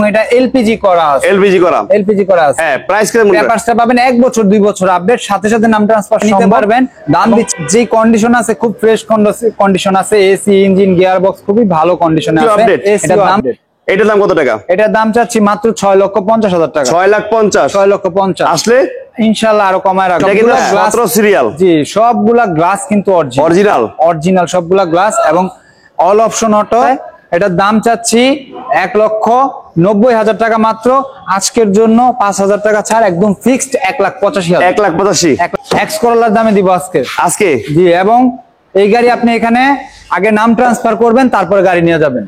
এটা এলপিজি করা আছে, এলপিজি করা আছে। হ্যাঁ, প্রাইস কেমন? পেপারসটা পাবেন 1 বছর 2 বছর আপডেট, সাথে সাথে নাম ট্রান্সফার নিতে পারবেন। দাম দিচ্ছি যে কন্ডিশন আছে, খুব ফ্রেশ কন্ডিশন আছে, এসি ইঞ্জিন গিয়ার বক্স খুবই ভালো কন্ডিশনে আছে। এটার দাম, এটার দাম কত টাকা? এটার দাম চাচ্ছি মাত্র 6,50,000 টাকা। 6,50,000 আসলে ইনশাআল্লাহ আরো কমায় রাখবো। মাত্র সিরিয়াল, জি সবগুলা গ্লাস কিন্তু অরিজিনাল সবগুলা গ্লাস এবং অল অপশন অটো। এটার দাম চাচ্ছি 1,90,000 টাকা মাত্র। আজকের জন্য 5,000 টাকা ছাড়, একদম ফিক্সড 1,85,000। 1,85,000 এক্স করলার দামে দিব আজকে জি। এবং এই গাড়ি আপনি এখানে আগে নাম ট্রান্সফার করবেন, তারপরে গাড়ি নিয়ে যাবেন।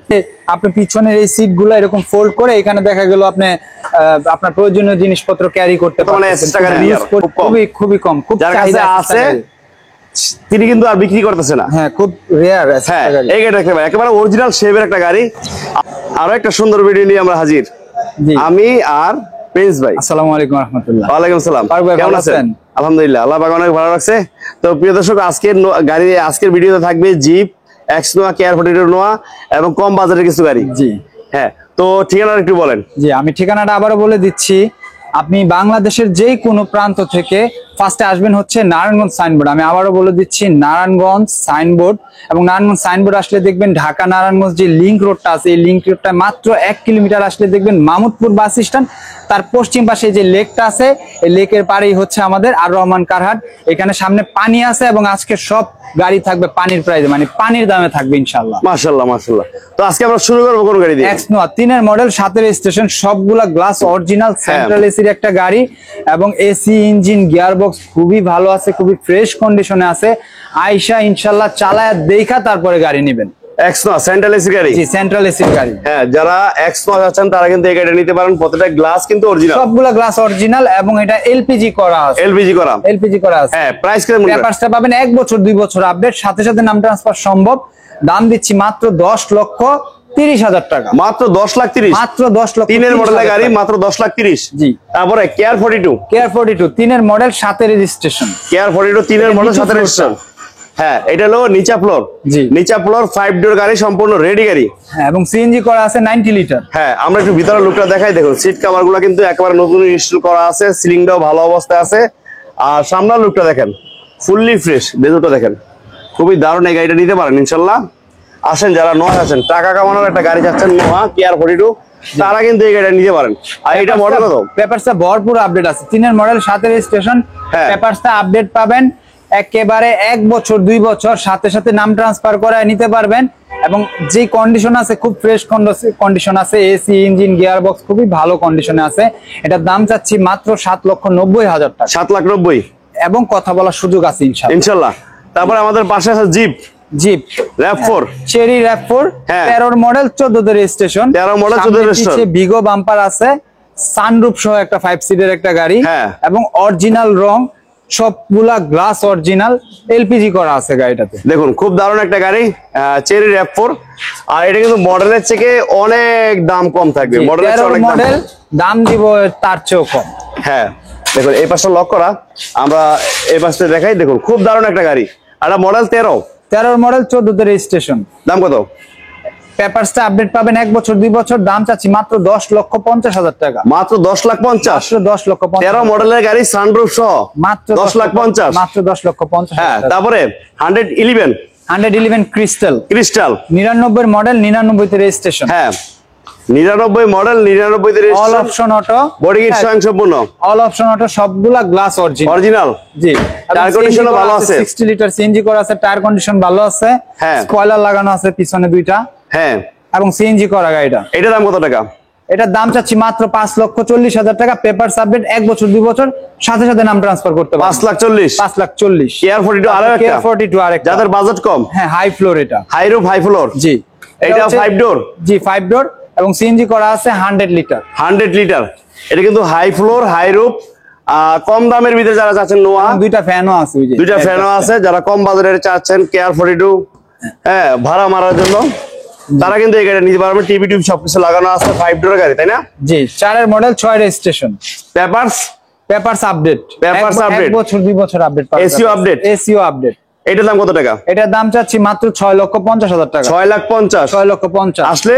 আপনি পিছনের এই সিট গুলো এরকম ফোল্ড করে এখানে দেখা গেল আপনি আপনার প্রয়োজনীয় জিনিসপত্র ক্যারি করতে পারবেন। খুবই কম, খুব চাহিদা আছে, তিনি কিন্তু আর বিক্রি করতেছে না। হ্যাঁ, খুব রেয়ার। হ্যাঁ, এই গাড়িটা একেবারে অরিজিনাল শেপের একটা গাড়ি। আরো একটা সুন্দর ভিডিও নিয়ে আমরা হাজির, আমি আর প্রিন্স ভাই। আসসালামু আলাইকুম রাহমাতুল্লাহ। ওয়ালাইকুম আসসালাম। কেমন আছেন? আলহামদুলিল্লাহ, আল্লাহ পাক অনেক ভালো রাখছে। তো প্রিয় দর্শক, আজকের ভিডিওতে থাকবে জিপ, এক্স নোয়া, কেয়ার 42 নোয়া এবং কম বাজারের কিছু গাড়ি। জি হ্যাঁ, তো ঠিকানাটা একটু বলেন। জি, আমি ঠিকানাটা আবারও বলে দিচ্ছি। আপনি বাংলাদেশের যে কোনো প্রান্ত থেকে ফার্স্টে আসবেন হচ্ছে নারায়ণগঞ্জ সাইনবোর্ড। আমি আবারও বলে দিচ্ছি, নারায়ণগঞ্জ সাইনবোর্ড। এবং নারায়ণগঞ্জ সাইনবোর্ড আসলে দেখবেন ঢাকা নারায়ণগঞ্জ যে লিংক রোডটা আছে, এই লিংক রোডটা মাত্র 1 কিলোমিটার আসলে দেখবেন মামুদপুর বাস স্ট্যান্ড। তার পশ্চিম পাশে যে লেকটা আছে, এই লেকের পাড়েই হচ্ছে আমাদের আর রহমান কারহাট। এখানে সামনে পানি আছে এবং আজকে সব গাড়ি থাকবে পানির প্রাইসে, মানে পানির দামে থাকবে ইনশাআল্লাহ। মাশাআল্লাহ মাশাআল্লাহ। তো আজকে আমরা শুরু করব কোন গাড়ি দিয়ে? এক্স নোয়া 3 এর মডেল, 7 এর স্টেশন, সবগুলা গ্লাস অরিজিনাল, সেন্ট্রাল এসির একটা গাড়ি এবং এসি ইঞ্জিন গিয়ার বক্স খুবই ভালো আছে, খুবই ফ্রেশ কন্ডিশনে আছে। আয়শা ইনশাআল্লাহ চালায়া দেখা তারপরে গাড়ি নেবেন। এক্স নোয়া সেন্ট্রাল এসি গাড়ি। জি, সেন্ট্রাল এসির গাড়ি। হ্যাঁ, যারা এক্স নোয়া আছেন তারা কিন্তু এই গাড়িটা নিতে পারেন। প্রত্যেকটা গ্লাস কিন্তু অরিজিনাল, সবগুলা গ্লাস অরিজিনাল এবং এটা এলপিজি করা আছে। এলপিজি করা আছে। হ্যাঁ, প্রাইস কেমন? পেপারসটা পাবেন 1 বছর 2 বছর আপডেট, সাথে সাথে নাম ট্রান্সফার সম্ভব। দাম দিচ্ছি মাত্র 10,30,000 টাকা। মাত্র 10,30,000? মাত্র 10,30,000। 3 এর মডেলের গাড়ি মাত্র 10,30,000। জি। তারপরে কেয়ার 42, 3 এর মডেল, 7 এর রেজিস্ট্রেশন। কেয়ার 42 3 এর মডেল, 7 এর রেজিস্ট্রেশন। হ্যাঁ, এটা হলো নিচা ফ্লোর। জি, নিচা ফ্লোর 5 ডোর গাড়ি, সম্পূর্ণ রেডি গাড়ি। হ্যাঁ, এবং সিএনজি করা আছে 90 লিটার। হ্যাঁ, আমরা একটু ভিতরের লুকটা দেখাই। দেখুন, সিট কভার গুলো কিন্তু একেবারে নতুন ইনস্টল করা আছে, সিলিংটাও ভালো অবস্থায় আছে। আর সামনের লুকটা দেখেন, ফুললি ফ্রেশ। বেজটা দেখেন, খুবই দারুণ। এই গাড়িটা নিতে পারেন ইনশাল্লাহ। আসেন, যারা নোয়া আছেন, টাকা কামানোর একটা গাড়ি চাচ্ছেন, নোয়া কেয়ার 42, তারা কিন্তু এই গাড়িটা নিতে পারেন। আর এটা মডেল কত? পেপারসটা ভরপুর আপডেট আছে। 3 এর মডেল, 7 এর রেজিস্ট্রেশন। পেপারসটা আপডেট পাবেন একেবারে 1 বছর 2 বছর, সাথে সাথে নাম ট্রান্সফার করে নিতে পারবেন। এবং যে কন্ডিশন আছে, খুব ফ্রেশ কন্ডিশন আছে, এসি ইঞ্জিন গিয়ার বক্স খুবই ভালো কন্ডিশনে আছে। এটার দাম চাচ্ছি মাত্র 7,90,000 টাকা। 7,90,000 এবং কথা বলার সুযোগ আছে ইনশাআল্লাহ। তারপরে আমাদের পাশে আছে zip RAV4, cherry RAV4, 13 model, 14 এর রেজিস্ট্রেশন। 13 মডেল, 14 এর রেজিস্ট্রেশন। বিগো বাম্পার আছে, সানরুফ সহ একটা 5 সিটের একটা গাড়ি। এবং অরিজিনাল রং, সবগুলা গ্লাস অরিজিনাল, এলপিজি করা আছে গাড়িটাতে। দেখুন, খুব দারুণ একটা গাড়ি, চেরি RAV4। আর এটা কিন্তু মডেলের থেকে অনেক দাম কম থাকবে। মডেল দাম দিব তার চেয়েও কম। হ্যাঁ, দেখুন এই পাশটা লক করা, আমরা এই পাশটা দেখাই। দেখুন, খুব দারুণ একটা গাড়ি। আর মডেল 13 মডেল, 14 এর রেজিস্ট্রেশন। দাম কত? পেপারসটা আপডেট পাবেন 1 বছর 2 বছর। দাম চাচ্ছি মাত্র 10,50,000 টাকা। মাত্র 10,50,000? 10,50,000। 13 মডেলের গাড়ি, সানরুফ সহ, মাত্র 10,50,000। মাত্র 10,50,000। হ্যাঁ, তারপরে 111 ক্রিস্টাল 99 মডেল, 99 তে রেজিস্ট্রেশন। হ্যাঁ, 99 মডেল, 99 তে registration. All option auto, body kit স্বয়ংসম্পূর্ণ। অল অপশন অটো, সবগুলা গ্লাস অরিজিনাল। জি, টায়ার কন্ডিশনও ভালো আছে। 60 লিটার সিএনজি করা আছে, টায়ার কন্ডিশন ভালো আছে। স্পয়লার লাগানো আছে পিছনে 2টা। হ্যাঁ, এবং সিএনজি করা গাড়িটা। এটার দাম কত টাকা? এটার দাম চাচ্ছি মাত্র 5,40,000 টাকা। পেপার সাবমিট 1 বছর 2 বছর, সাথে সাথে নাম ট্রান্সফার করতে পারবেন। 5,40,000। কেয়ার 42 আরেকটা, যাদের বাজেট কম। হ্যাঁ, হাই ফ্লোর, এটা হাই রুফ, হাই ফ্লোর। জি, এটা 5 ডোর। জি, 5 ডোর এবং সিএনজি করা আছে 100 লিটার। 100 লিটার। এটা কিন্তু হাই ফ্লোর, হাই রুফ। কম দামের ভিতরে যারা চাচ্ছেন, নোয়া 2টা ফ্যানও আছে, 2টা ফ্যানও আছে। যারা কম বাজারে চাচ্ছেন কেয়ার 42, হ্যাঁ, ভাড়া মারার জন্য, তারা কিন্তু এই গাড়িটা নিতে পারবেন। টিভি টিভি সবকিছু লাগানো আছে, 5 ডোর গাড়ি, তাই না? জি, 4 এর মডেল, 6 এর রেজিস্ট্রেশন। পেপারস আপডেট 1 বছর 2 বছর আপডেট পাবেন। SEO update. এটার দাম কত টাকা? এটার দাম চাচ্ছি মাত্র 6,50,000 টাকা। 6,50,000? 6,50,000 আসলে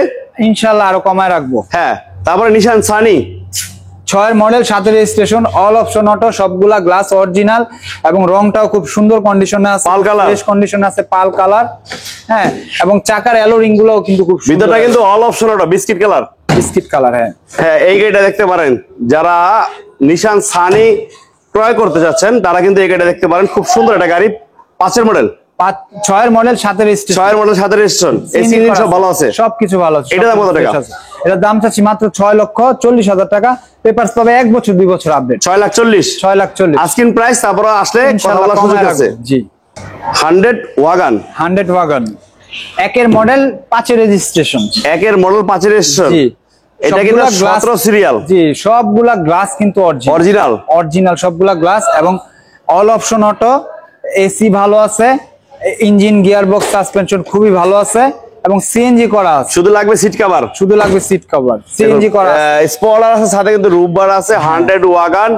ইনশাআল্লাহ আরো কমায় রাখবো। হ্যাঁ, তারপরে নিশান সানি 6 এর মডেল, 7 এর রেজিস্ট্রেশন, অল অপশন অটো, সবগুলা গ্লাস অরিজিনাল এবং রংটাও খুব সুন্দর কন্ডিশনে আছে, পাল কালার, ফ্রেশ কন্ডিশনে আছে, পাল কালার। হ্যাঁ, এবং চাকার অ্যালো রিং গুলোও কিন্তু খুব সুন্দর, ভিতরটা কিন্তু all option auto biscuit colour, biscuit colour. হ্যাঁ হ্যাঁ, এই গাড়িটা দেখতে পারেন। যারা নিশান সানি ক্রয় করতে যাচ্ছেন তারা কিন্তু এই গাড়িটা দেখতে পারেন, খুব সুন্দর একটা গাড়ি। 5 এর মডেল, 6 এর মডেল, 7 এর রেজিস্ট্রেশন, 6 এর মডেল, 7 এর রেজিস্ট্রেশন, এসি ইঞ্জিন সব ভালো আছে, সবকিছু ভালো আছে। এটার দাম কত টাকা? এটার দাম চাচ্ছি মাত্র 6,40,000 টাকা। পেপারস পাবে 1 বছর 2 বছর আপডেট, 6,40,000, 6,40,000 আস্কিং প্রাইস। তারপরে আসলে কথা বলার সুযোগ আছে। জি, 100 ওয়াগন, 100 ওয়াগন, 1 এর মডেল, 5 এর রেজিস্ট্রেশন, 1 এর মডেল, 5 এর রেজিস্ট্রেশন। জি, এটা কিন্তু 17 সিরিয়াল। জি, সবগুলা গ্লাস কিন্তু অরিজিনাল, অরিজিনাল সবগুলা গ্লাস এবং অল অপশন অটো, এসি ভালো আছে, ইঞ্জিন, গিয়ার বক্স, সাসপেনশন খুবই ভালো আছে এবং সিএনজি করা আছে। শুধু লাগবে সিট কভার, শুধু লাগবে সিট কভার, সিএনজি করা আছে। স্পয়লার আছে, সাথে কিন্তু রুফ বার আছে। 100 ওয়াগন,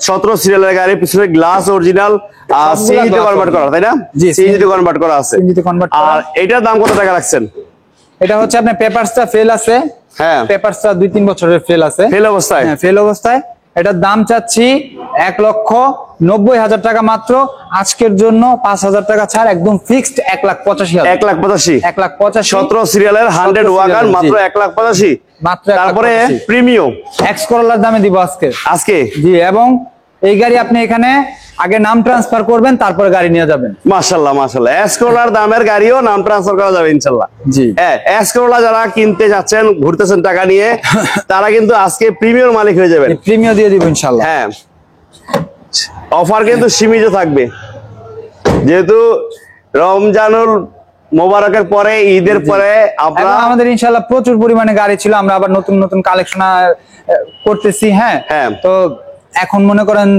17 সিরিয়ালের গাড়ি, পিছনে গ্লাস অরিজিনাল, আর সিএনজি তে কনভার্ট করা, তাই না? জি, সিএনজি তে কনভার্ট করা আছে। সিএনজি তে কনভার্ট করা। আর এটার দাম কত টাকা রাখছেন? এটা হচ্ছে আপনার পেপারসটা ফেল আছে, হ্যাঁ, পেপারসটা 2-3 বছরের ফেল আছে, ফেল অবস্থায়। হ্যাঁ, ফেল অবস্থায়। এটার দাম চাচ্ছি 1,90,000 টাকা মাত্র। আজকের জন্য 5,000 টাকা ছাড়, একদম ফিক্সড 1,85,000, 1,85,000, 1,85,000, 17 সিরিয়ালের 100 ওয়াগন, জি। মাত্র 1,85,000 মাত্র। তারপরে 1,85,000 প্রিমিয়াম এক্স করোলার দামে দিব আজকে। আজকে জি, এবং এই গাড়ি আপনি এখানে আগে নাম ট্রান্সফার করবেন, তারপরে গাড়ি নিয়ে যাবেন। মাশাআল্লাহ, মাশাআল্লাহ, এসকোলার দামের গাড়িও নাম ট্রান্সফার করা যাবে ইনশাআল্লাহ। জি, হ্যাঁ, এসকোলা যারা কিনতে যাচ্ছেন, ঘুরতেছেন টাকা নিয়ে, তারা কিন্তু আজকে প্রিমিয়ার মালিক হয়ে যাবেন। প্রিমিয়াম দিয়ে দিব ইনশাআল্লাহ। হ্যাঁ, অফার কিন্তু সীমিত থাকবে, যেহেতু রমজানুল মোবারকের পরে, ঈদের পরে আমরা এবং আমাদের ইনশাআল্লাহ প্রচুর পরিমাণে গাড়ি ছিল, আমরা আবার নতুন নতুন কালেকশন করতেছি। হ্যাঁ, হ্যাঁ। তো এখন মনে করেন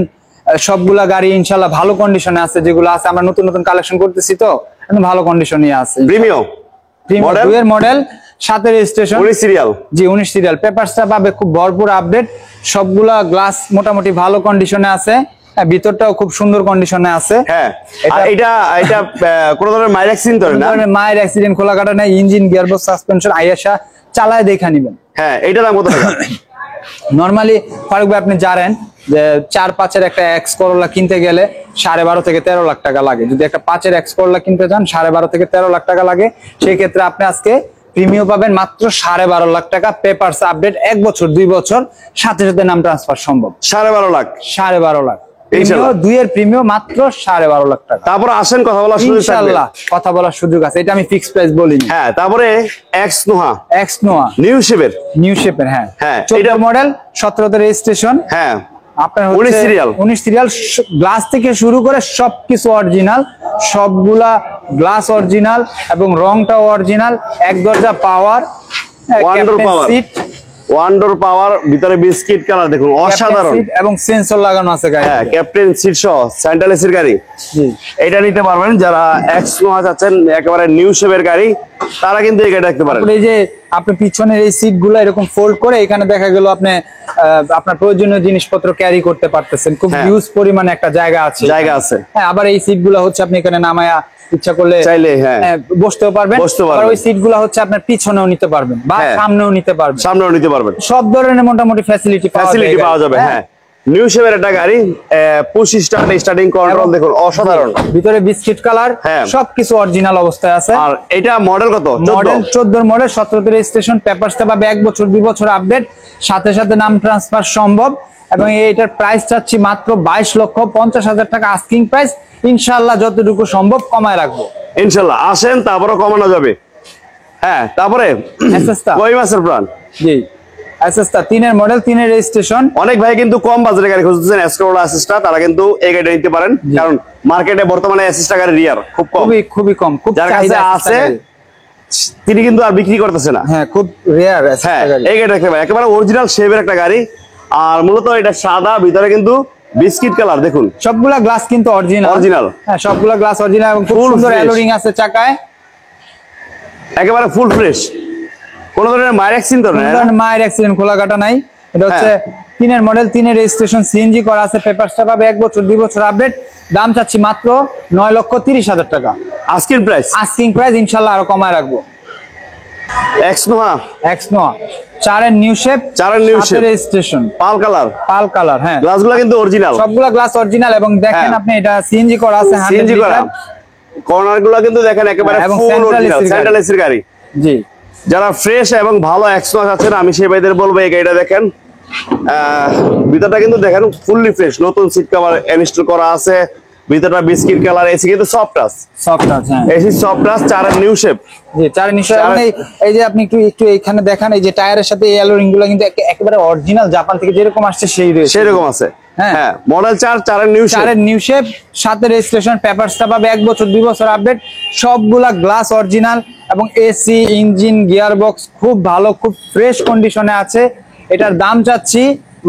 সবগুলা গাড়ি ইনশাআল্লাহ ভালো কন্ডিশনে আছে, যেগুলো আছে আমরা নতুন নতুন কালেকশন করতেছি, তো একদম ভালো কন্ডিশনে আছে। প্রিমিয়াম মডেল, 2 এর মডেল, 7 এর রেজিস্ট্রেশন, 19 সিরিয়াল। জি, 19 সিরিয়াল। পেপারসটা পাবে খুব ভরপুর আপডেট, সবগুলা গ্লাস মোটামুটি ভালো কন্ডিশনে আছে, ভিতরটাও খুব সুন্দর কন্ডিশনে আছে। হ্যাঁ, এটা কোনো ধরনের মাইর অ্যাক্সিডেন্ট করে না, মায়ের অ্যাক্সিডেন্ট, খোলা কাটা নাই, ইঞ্জিন, গিয়ারবক্স, সাসপেনশন আইয়াশা চালায় দেখা নিবেন। হ্যাঁ, এটা দাম কত টাকা? নরমালি ফারুক ভাই আপনি জানেন যে 4-5 এর একটা এক্স করোলা কিনতে গেলে 12.5 থেকে 13 লাখ টাকা লাগে। যদি একটা 5 এর এক্স করোলা কিনতে যান 12.5 থেকে 13 লাখ টাকা লাগে। সেই ক্ষেত্রে আপনি আজকে প্রিমিয়াম পাবেন মাত্র 12.5 লাখ টাকা, পেপারস আপডেট 1 বছর 2 বছর, সাথে সাথে নাম ট্রান্সফার সম্ভব। 12.5 লাখ, 12.5 লাখ ইনশাআল্লাহ। 2 এর প্রিমিয়াম মাত্র 12.5 লাখ টাকা। তারপর আসেন, কথা বলার সুযোগ থাকবে ইনশাআল্লাহ, কথা বলার সুযোগ আছে, এটা আমি ফিক্সড প্রাইস বলিনি। হ্যাঁ, তারপরে এক্স নোহা, এক্স নোয়া নিউ শেপের, নিউ শেপের। হ্যাঁ, হ্যাঁ, 14 মডেল, 17 তে রেজিস্ট্রেশন। হ্যাঁ, আপনার 19 সিরিয়াল, 19 সিরিয়াল, গ্লাস থেকে শুরু করে সবকিছু অরিজিনাল, সবগুলা গ্লাস অরিজিনাল এবং রংটাও অরিজিনাল। এক দরজা পাওয়ার, ওয়ান্ডার পাওয়ার, ওয়ান্ডার পাওয়ার, ভিতরে বিস্কিট কালার দেখুন, অসাধারণ। এবং সেন্সর লাগানো আছে গাড়ি। হ্যাঁ, ক্যাপ্টেন সিট সহ সেন্ট্রাল এসির গাড়ি। জি, এটা নিতে পারবেন যারা এক্স নোহা চাচ্ছেন, একেবারে নিউ শেপের গাড়ি, তারা কিন্তু এই গাড়িটা দেখতে পারেন। এই যে আপনি পিছনের এই সিট গুলো এরকম ফোল্ড করে এখানে দেখা গেল আপনি আপনার প্রয়োজনীয় জিনিসপত্র ক্যারি করতে পারতেছেন, খুব হিউজ পরিমাণে একটা জায়গা আছে। হ্যাঁ, আবার এই সিট গুলো হচ্ছে আপনি এখানে নামায়া ইচ্ছা করলে চাইলে হ্যাঁ বসতেও পারবেন। আবার ওই সিট গুলো হচ্ছে আপনার পিছনেও নিতে পারবেন বা সামনেও নিতে পারবেন, সামনেও নিতে পারবেন, সব ধরনের মোটামুটি ফ্যাসিলিটি পাওয়া যাবে। হ্যাঁ, নিউ শেপের একটা গাড়ি, পুশ স্টার্ট, স্টার্টিং কন্ট্রোল দেখুন, অসাধারণ। ভিতরে বিস্কিট কালার, সবকিছু অরিজিনাল অবস্থায় আছে। আর এটা মডেল কত? মডেল 14 মডেল, 17 তে রেজিস্ট্রেশন, পেপারসটা পাবে 1 বছর 2 বছর আপডেট, সাথে সাথে নাম ট্রান্সফার সম্ভব। এবং এইটার প্রাইস চাচ্ছি মাত্র 22,50,000 টাকা আস্কিং প্রাইস। ইনশাআল্লাহ যতটুকু সম্ভব কমায় রাখবো ইনশাআল্লাহ। আসেন, তারপরে কমানো যাবে। হ্যাঁ, তারপরে কই মাসের প্ল্যান? জি, এসএসটা 3 এর মডেল, 3 এর রেজিস্ট্রেশন। অনেক ভাই কিন্তু কম বাজারে গাড়ি খুঁজতেছেন, এসকোলা অ্যাসিস্টা, তারা কিন্তু এই গাড়িটা নিতে পারেন, কারণ মার্কেটে বর্তমানে অ্যাসিস্টা গাড়ি রিয়ার, খুব কম, খুবই কম, খুব যার কাছে আছে তিনি কিন্তু আর বিক্রি করতেছে না। হ্যাঁ, খুব রেয়ার। হ্যাঁ, এই গাড়িটা দেখতে পাই, একেবারে অরিজিনাল শেপের একটা গাড়ি। আর মূলত এটা সাদা, ভিতরে কিন্তু বিস্কিট কালার দেখুন, সবগুলা গ্লাস কিন্তু অরিজিনাল। হ্যাঁ, সবগুলা গ্লাস অরিজিনাল এবং খুব সুন্দর অ্যালোরিং আছে চাকায়, একেবারে ফুল ফ্রেশ, কোন ধরনের মায়ের অ্যাক্সিডেন্ট তো না, মায়ের অ্যাক্সিডেন্ট খোলা কাটা নাই। এটা হচ্ছে 3 এর মডেল, 3 এর রেজিস্ট্রেশন, সিএনজি করা আছে, পেপারসটা পাবে 1 বছর 2 বছর আপডেট। দাম চাচ্ছি মাত্র 9,30,000 টাকা আস্কিং প্রাইস। ইনশাআল্লাহ আরো কমায় রাখবো। এক্সনোয়া এক্সনোয়া, 4-এর নিউ শেপ, 4-এর new shape। Registration, pearl colour, pearl colour. হ্যাঁ, গ্লাসগুলো কিন্তু অরিজিনাল, সবগুলা গ্লাস অরিজিনাল এবং দেখেন হ্যাঁ। আপনি এটা সিএনজি করা আছে, 100 সিএনজি করা, লিটার। কর্নার গুলো কিন্তু দেখেন একেবারে এবং ফুল central অরিজিনাল, AC র সেন্ট্রাল এসির গাড়ি। জি, যারা ফ্রেশ এবং ভালো এক্সনোয়া আছেন, আমি সেই ভাইদের বলবো এই গাড়িটা দেখেন। ভিতরটা কিন্তু দেখেন ফুললি ফ্রেশ, নতুন সিট কভার ইনস্টল করা আছে, ভিতরটা বিস্কিট কালার, এসি কিন্তু সফট টাচ, সফট আছে। হ্যাঁ এসি সফট টাচ, 4-এর নিউ শেপ। জি, 4-এর নিউ শেপ। এবং এই যে আপনি একটু এইখানে দেখেন, এই যে টায়ারের সাথে এই অ্যালো রিং গুলো কিন্তু একেবারে অরিজিনাল, জাপান থেকে যেরকম আসছে সেই রয়েছে, সেরকম আছে। হ্যাঁ। হ্যাঁ, মডেল 4-4-এর নিউ শেপ। 4-এর নিউ শেপ, 7-এর রেজিস্ট্রেশন, পেপারসটা পাবে 1 বছর 2 বছর আপডেট, সবগুলা গ্লাস অরিজিনাল এবং এসি, ইঞ্জিন, গিয়ার বক্স খুব ভালো, খুব ফ্রেশ কন্ডিশনে আছে। এটার দাম চাচ্ছি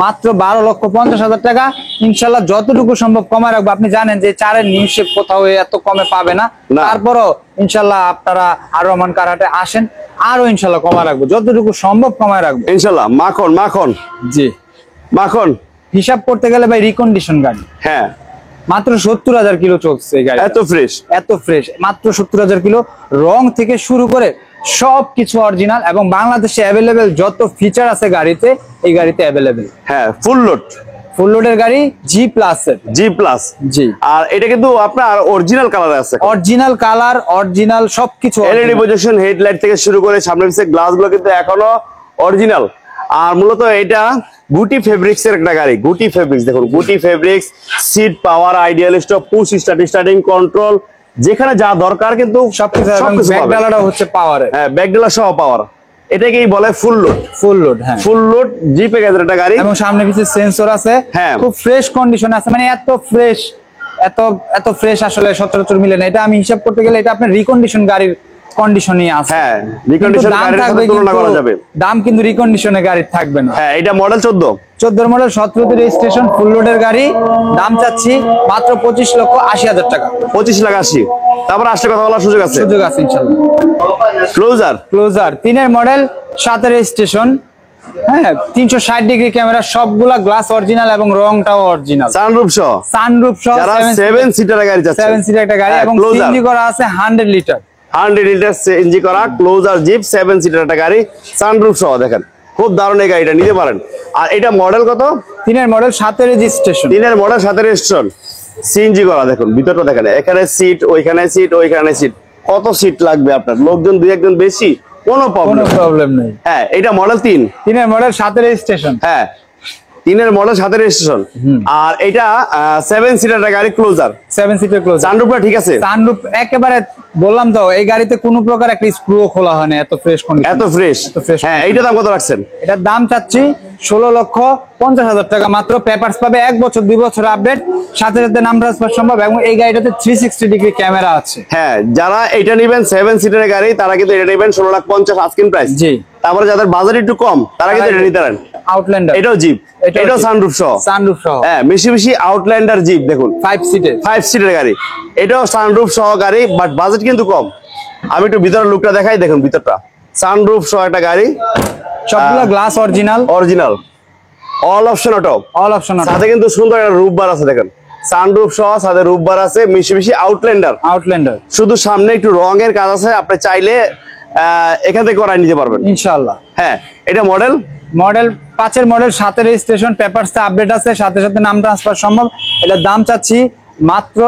মাত্র 12,50,000 টাকা। ইনশাল্লাহ যতটুকু সম্ভব কমায় রাখবো। আপনি জানেন যে 4-এর নিউ শেপ কোথাও এত কমে পাবে না, না। তারপরও ইনশাল্লাহ আপনারা আর রহমান কার হাটে আসেন, আরো ইনশাল্লাহ কমায় রাখবো, যতটুকু সম্ভব কমায় রাখবো। ইনশাল্লাহ। মাখন মাখন জি, মাখন, হিসাব করতে গেলে ভাই রিকন্ডিশন গাড়ি, হ্যাঁ, মাত্র 70,000 কিলো চলছে এই গাড়ি, এত ফ্রেশ। এত ফ্রেশ, মাত্র 70,000 কিলো। রং থেকে শুরু করে সবকিছু অরিজিনাল এবং বাংলাদেশে অ্যাভেলেবেল যত ফিচার আছে গাড়িতে, এই গাড়িতে অ্যাভেলেবেল। হ্যাঁ, ফুল লোড, ফুল লোডের গাড়ি, জি প্লাস এর। G plus. জি, আর এটা কিন্তু আপনার অরিজিনাল কালার আছে, অরিজিনাল কালার, অরিজিনাল সবকিছু। এলইডি প্রজেকশন, হেডলাইট থেকে শুরু করে সামনে পিছে গ্লাস গুলো কিন্তু এখনো অরিজিনাল। আর মূলত এটা গুটি ফেব্রিক্স এর একটা গাড়ি। গুটি ফেব্রিক্স দেখুন, গুটি fabrics, seat power, ideal stop, push starting control, যেখানে যা দরকার কিন্তু সবকিছু। সবকিছু ব্যাক পাবেন। ডালাটা হচ্ছে পাওয়ারের, হ্যাঁ, ব্যাকডেলা সহ পাওয়ার, এটাকেই বলে ফুল লোড। Full load. হ্যাঁ, ফুল লোড জিপে গেছে একটা গাড়ি, এবং সামনে পিছে সেন্সর আছে। হ্যাঁ। খুব ফ্রেশ কন্ডিশন আছে, মানে এত ফ্রেশ, এত ফ্রেশ আসলে সচরাচর মিলে না। এটা আমি হিসাব করতে গেলে এটা আপনার রিকন্ডিশন গাড়ির কন্ডিশনই আছে। হ্যাঁ, রিকন্ডিশন গাড়ির সাথে তুলনা করা যাবে। দাম কিন্তু রিকন্ডিশনে গাড়ির থাকবে না। হ্যাঁ, এটা মডেল 14। 14 মডেল, 17 রেজিস্ট্রেশন, ফুল লোডের গাড়ি। দাম চাচ্ছি মাত্র 25,80,000 টাকা। 25,80,000। তারপর আসলে কথা বলার সুযোগ আছে। সুযোগ আছে ইনশাআল্লাহ। ক্লোজার, ক্লোজার 3-এর মডেল, 7-এর রেজিস্ট্রেশন। হ্যাঁ, 360 ডিগ্রি ক্যামেরা, সবগুলা গ্লাস অরিজিনাল এবং রংটাও অরিজিনাল। সানরুফ সহ, সানরুফ সহ, যারা 7 সিটার গাড়ি চাচ্ছে, 7 সিটার একটা গাড়ি এবং ক্লোজার সিএনজি করা আছে 100 লিটার। 100 লিটার সিএনজি করা ক্লোজার জিপ 7 সিটার একটা গাড়ি, সানরুফ সহ। দেখেন খুব দারুণ এই গাড়িটা, নিতে পারেন। আর এটা মডেল কত? 3-এর মডেল, 7-এর রেজিস্ট্রেশন। 3-এর মডেল, 7-এর রেজিস্ট্রেশন, সিএনজি করা। দেখুন ভিতরটা দেখেন, এখানে সিট, ওইখানে সিট, ওইখানে সিট। কত সিট লাগবে আপনার? লোকজন 2-1 বেশি, কোনো কোনো প্রবলেম নেই। হ্যাঁ, এটা মডেল 3। 3-এর মডেল, 7-এর রেজিস্ট্রেশন। হ্যাঁ, 3-এর মডেল, 7-এর রেজিস্ট্রেশন। আর এটা 7 সিটার গাড়ি, ক্লোজার 7 সিটার ক্লোজার। সানরুফটা ঠিক আছে? সানরুফ একেবারে বললাম তো, এই গাড়িতে কোনো প্রকার একটা স্ক্রুও খোলা হয় না, এত ফ্রেশ কন্ডিশন, এত ফ্রেশ। এত ফ্রেশ। হ্যাঁ, এইটা দাম কত রাখছেন? এটার দাম চাচ্ছি 16,50,000 টাকা মাত্র। পেপারস পাবে 1 বছর 2 বছর আপডেট, সাথে সাথে নাম ট্রান্সফার সম্ভব এবং এই গাড়িটাতে 360 ডিগ্রি ক্যামেরা আছে। হ্যাঁ, যারা এটা নেবেন 7 সিটার গাড়ি, তারা কিন্তু এটা নেবেন 16,50,000 আস্কিং প্রাইস। জি। তারপরে যাদের বাজার একটু কম, তারা কিন্তু এটা নিতে পারেন। আউটল্যান্ডার, এটাও জিপ, এটাও সানরুফ সহ। সানরুফ সহ। হ্যাঁ, মিশিমিশি আউটল্যান্ডার জিপ দেখুন, 5 সিটের। 5 সিটার গাড়ি, এটাও সানরুফ সহ গাড়ি, বাট বাজেট কিন্তু কম। আমি একটু ভিতরের লুকটা দেখাই, দেখুন ভিতরটা সানরুফ সহ একটা গাড়ি, সবগুলো glass original, original, all option auto, all option. সাথে কিন্তু সুন্দর একটা রুফ বার আছে। দেখেন সানরুফ সহ সাথে রুফ বার আছে, মিশিমিশি আউটল্যান্ডার। আউটল্যান্ডার শুধু সামনে একটু রঙের কাজ আছে, আপনি চাইলে এখান থেকে করাই নিতে পারবেন ইনশাআল্লাহ। হ্যাঁ, এটা মডেল 5-এর মডেল, 7-এর রেজিস্ট্রেশন, পেপারস আপডেট আছে, সাথে সাথে নাম ট্রান্সফার সম্ভব। এটার দাম চাচ্ছি মাত্র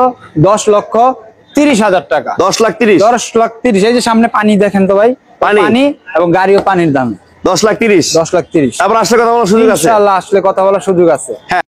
10,30,000 টাকা। 10,30,000। 10,30,000। এই যে সামনে পানি দেখেন তো ভাই, পানি এবং গাড়িও পানির দাম। 10,30,000। 10,30,000। তারপর আসলে কথা বলার সুযোগ আছে। ইনশাআল্লাহ আসলে কথা বলার সুযোগ আছে। হ্যাঁ।